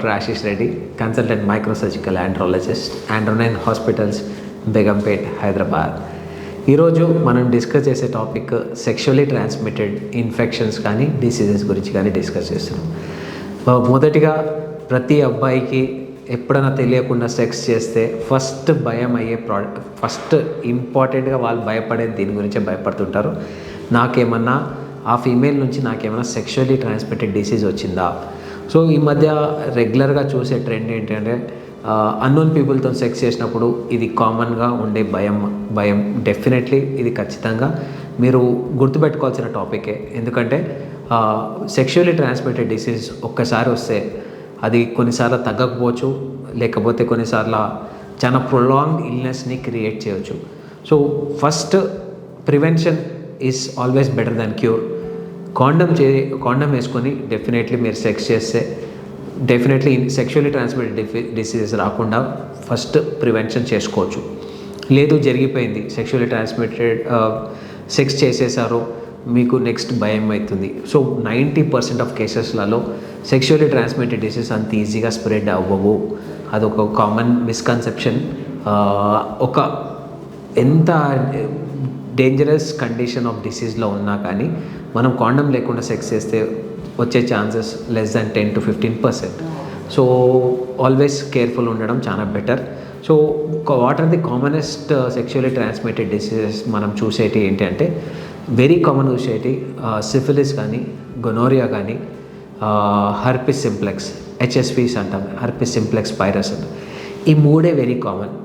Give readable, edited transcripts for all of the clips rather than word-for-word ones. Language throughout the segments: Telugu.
Doctor Ashish Reddy, consultant microsurgical andrologist, ఆండ్రోనైన్ హాస్పిటల్స్, బేగంపేట్, హైదరాబాద్. ఈరోజు మనం డిస్కస్ చేసే టాపిక్ సెక్షువల్లీ ట్రాన్స్మిటెడ్ ఇన్ఫెక్షన్స్ కానీ డిసీజెస్ గురించి కానీ డిస్కస్ చేస్తున్నాం. మొదటిగా ప్రతి అబ్బాయికి ఎప్పుడైనా తెలియకుండా సెక్స్ చేస్తే ఫస్ట్ భయం అయ్యే ఫస్ట్ ఇంపార్టెంట్గా వాళ్ళు భయపడేది దీని గురించే భయపడుతుంటారు. నాకేమన్నా ఆ ఫీమేల్ నుంచి నాకేమైనా సెక్షువల్లీ ట్రాన్స్మిటెడ్ డిసీజ్ వచ్చిందా? సో ఈ మధ్య రెగ్యులర్గా చూసే ట్రెండ్ ఏంటంటే అన్నోన్ పీపుల్తో సెక్స్ చేసినప్పుడు ఇది కామన్గా ఉండే భయం డెఫినెట్లీ ఇది ఖచ్చితంగా మీరు గుర్తుపెట్టుకోవాల్సిన టాపికే. ఎందుకంటే సెక్షువల్లీ ట్రాన్స్మిటెడ్ డిసీజ్ ఒక్కసారి వస్తే అది కొన్నిసార్లు తగ్గకపోవచ్చు, లేకపోతే కొన్నిసార్లు చాలా ప్రొలాంగ్ ఇల్నెస్ని క్రియేట్ చేయవచ్చు. So first prevention is always better than cure. కాండం వేసుకొని డెఫినెట్లీ మీరు సెక్స్ చేస్తే డెఫినెట్లీ సెక్షువల్లీ ట్రాన్స్మిటెడ్ డిసీజెస్ రాకుండా ఫస్ట్ ప్రివెన్షన్ చేసుకోవచ్చు. లేదు జరిగిపోయింది, సెక్షువల్లీ ట్రాన్స్మిటెడ్ సెక్స్ చేసేసారు, మీకు నెక్స్ట్ భయం అవుతుంది. సో 90% ఆఫ్ కేసెస్లలో సెక్షువల్లీ ట్రాన్స్మిటెడ్ డిసీజ్ అంత ఈజీగా స్ప్రెడ్ అవ్వవు. అదొక కామన్ మిస్కన్సెప్షన్. ఒక ఎంత డేంజరస్ కండిషన్ ఆఫ్ డిసీజ్లో ఉన్నా కానీ మనం కాండం లేకుండా సెక్స్ చేస్తే వచ్చే chances less than 10 to 15%. So always careful ఉండడం చాలా better. So what are the commonest sexually transmitted diseases మనం చూసేటి ఏంటంటే వెరీ కామన్ చూసేటి సిఫిలిస్ కానీ, గొనోరియా కానీ, హర్పిస్ సింప్లెక్స్, హెచ్ఎస్వీస్ అంటాం, హర్పిస్ సింప్లెక్స్ వైరస్ అంటాం. ఈ మూడే very common.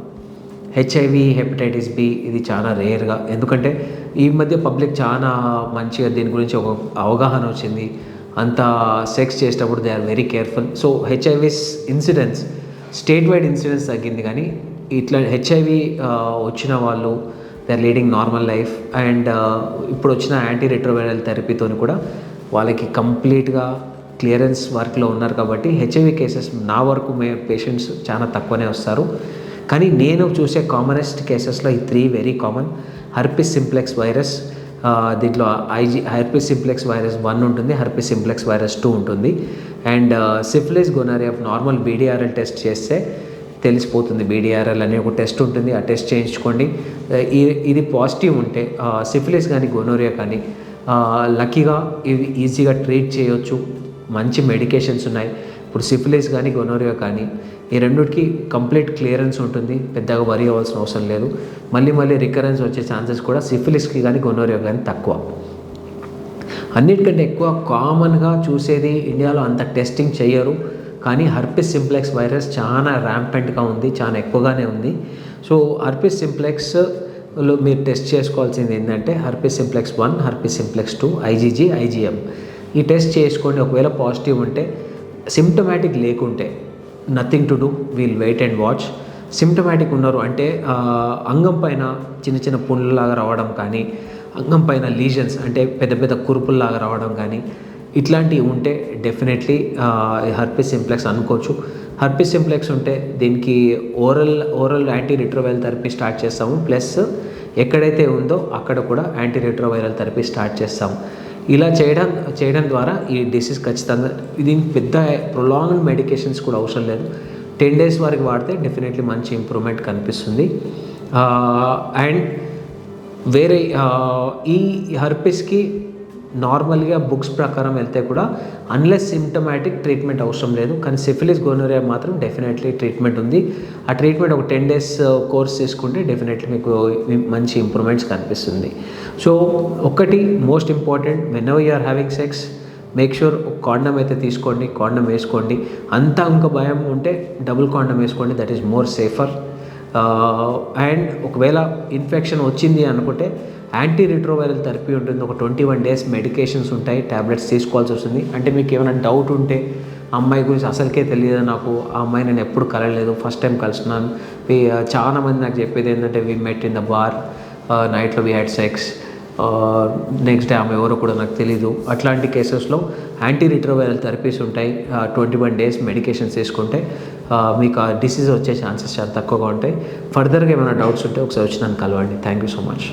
HIV, hepatitis B ఇది చాలా రేర్గా, ఎందుకంటే ఈ మధ్య పబ్లిక్ చాలా మంచిగా దీని గురించి ఒక అవగాహన వచ్చింది. అంత సెక్స్ చేసేటప్పుడు they are very careful. So HIV's incidence state wide incidence తగ్గింది, కానీ ఇట్లా హెచ్ఐవి వచ్చిన వాళ్ళు they are leading normal life. And ఇప్పుడు వచ్చిన యాంటీ రెట్రోవైరల్ థెరపీతో కూడా వాళ్ళకి కంప్లీట్గా క్లియరెన్స్ వర్క్లో ఉన్నారు. కాబట్టి హెచ్ఐవి కేసెస్ నా వరకు పేషెంట్స్ చాలా తక్కువనే వస్తారు. కానీ నేను చూసే కామనెస్ట్ కేసెస్లో ఈ 3 వెరీ కామన్. హర్పిస్ సింప్లెక్స్ వైరస్, దీంట్లో హర్పిస్ సింప్లెక్స్ వైరస్ 1 ఉంటుంది, హర్పిస్ సింప్లెక్స్ వైరస్ 2 ఉంటుంది. అండ్ సిఫిలిస్, గొనారియా నార్మల్ బీడీఆర్ఎల్ టెస్ట్ చేస్తే తెలిసిపోతుంది. బీడీఆర్ఎల్ అనే ఒక టెస్ట్ ఉంటుంది, ఆ టెస్ట్ చేయించుకోండి. ఇది పాజిటివ్ ఉంటే సిఫిలిస్ కానీ గొనోరియా కానీ లక్కీగా ఇవి ఈజీగా ట్రీట్ చేయొచ్చు. మంచి మెడికేషన్స్ ఉన్నాయి. ఇప్పుడు సిఫిలిస్ కానీ గొనోరియా కానీ ఈ రెండుకి కంప్లీట్ క్లియరెన్స్ ఉంటుంది, పెద్దగా వరి అవ్వాల్సిన అవసరం లేదు. మళ్ళీ రికరెన్స్ వచ్చే ఛాన్సెస్ కూడా సిఫిలిస్కి కానీ గొనోరియా కానీ తక్కువ. అన్నిటికంటే ఎక్కువ కామన్గా చూసేది ఇండియాలో అంత టెస్టింగ్ చేయరు, కానీ హర్పిస్ సింప్లెక్స్ వైరస్ చాలా ర్యాంపెంట్గా ఉంది, చాలా ఎక్కువగానే ఉంది. సో హర్పిస్ సింప్లెక్స్లో మీరు టెస్ట్ చేసుకోవాల్సింది ఏంటంటే herpes simplex 1, herpes simplex 2, IgG, IgM. ఈ టెస్ట్ చేసుకోండి. ఒకవేళ పాజిటివ్ ఉంటే, సిమ్టమాటిక్ లేకుంటే nothing to do, we'll wait and watch. Symptomatic ఉన్నారు అంటే అంగం పైన చిన్న పుండ్లలాగా రావడం కానీ, అంగం పైన లీజన్స్ అంటే పెద్ద కురుపుల్లాగా రావడం కానీ ఇట్లాంటివి ఉంటే డెఫినెట్లీ హర్పిస్ సింప్లెక్స్ అనుకోవచ్చు. హర్పిస్ సింప్లెక్స్ ఉంటే దీనికి oral anti retroviral therapy start చేస్తాము. ప్లస్ ఎక్కడైతే ఉందో అక్కడ కూడా యాంటీ రిట్రోవైరల్ థెరపీ స్టార్ట్ చేస్తాము. ఇలా చేయడం ద్వారా ఈ డిసీజ్ ఖచ్చితంగా దీనికి పెద్ద ప్రొలాంగ్డ్ మెడికేషన్స్ కూడా అవసరం లేదు. 10 days వరకు వాడితే డెఫినెట్లీ మంచి ఇంప్రూవ్మెంట్ కనిపిస్తుంది. అండ్ వేరే ఈ హర్పిస్కి నార్మల్గా బుక్స్ ప్రకారం వెళ్తే కూడా అన్లెస్ సిమ్టమాటిక్ ట్రీట్మెంట్ అవసరం లేదు. కానీ సిఫిలిస్, గొనోరియా మాత్రం డెఫినెట్లీ ట్రీట్మెంట్ ఉంది. ఆ ట్రీట్మెంట్ ఒక 10 days కోర్స్ తీసుకుంటే డెఫినెట్లీ మీకు మంచి ఇంప్రూవ్మెంట్స్ కనిపిస్తుంది. సో ఒకటి most important, whenever you are having sex make sure condom అయితే తీసుకోండి, కాండం వేసుకోండి. అంతా ఇంకా భయం ఉంటే డబుల్ కాండం వేసుకోండి, that is more safer. And ఒకవేళ ఇన్ఫెక్షన్ వచ్చింది అనుకుంటే యాంటీ రిట్రోవైరల్ థెరపీ ఉంటుంది. ఒక 21 days మెడికేషన్స్ ఉంటాయి, ట్యాబ్లెట్స్ తీసుకోవాల్సి వస్తుంది. అంటే మీకు ఏమైనా డౌట్ ఉంటే అమ్మాయి గురించి అసలుకే తెలియదు నాకు, ఆ అమ్మాయి నేను ఎప్పుడు కలవలేదు, ఫస్ట్ టైం కలిసినాను, చాలామంది నాకు చెప్పేది ఏంటంటే we met in the bar, నైట్లో we had sex, next day ఆమె ఎవరో కూడా నాకు తెలీదు. అట్లాంటి కేసెస్లో యాంటీ రిట్రోవైరల్ థెరపీస్ ఉంటాయి. 21 days మెడికేషన్స్ తీసుకుంటే మీకు ఆ డిసీజ్ వచ్చే ఛాన్సెస్ చాలా తక్కువగా ఉంటాయి. ఫర్దర్గా ఏమైనా డౌట్స్ ఉంటే ఒకసారి వచ్చి నన్ను కలవండి. Thank you so much.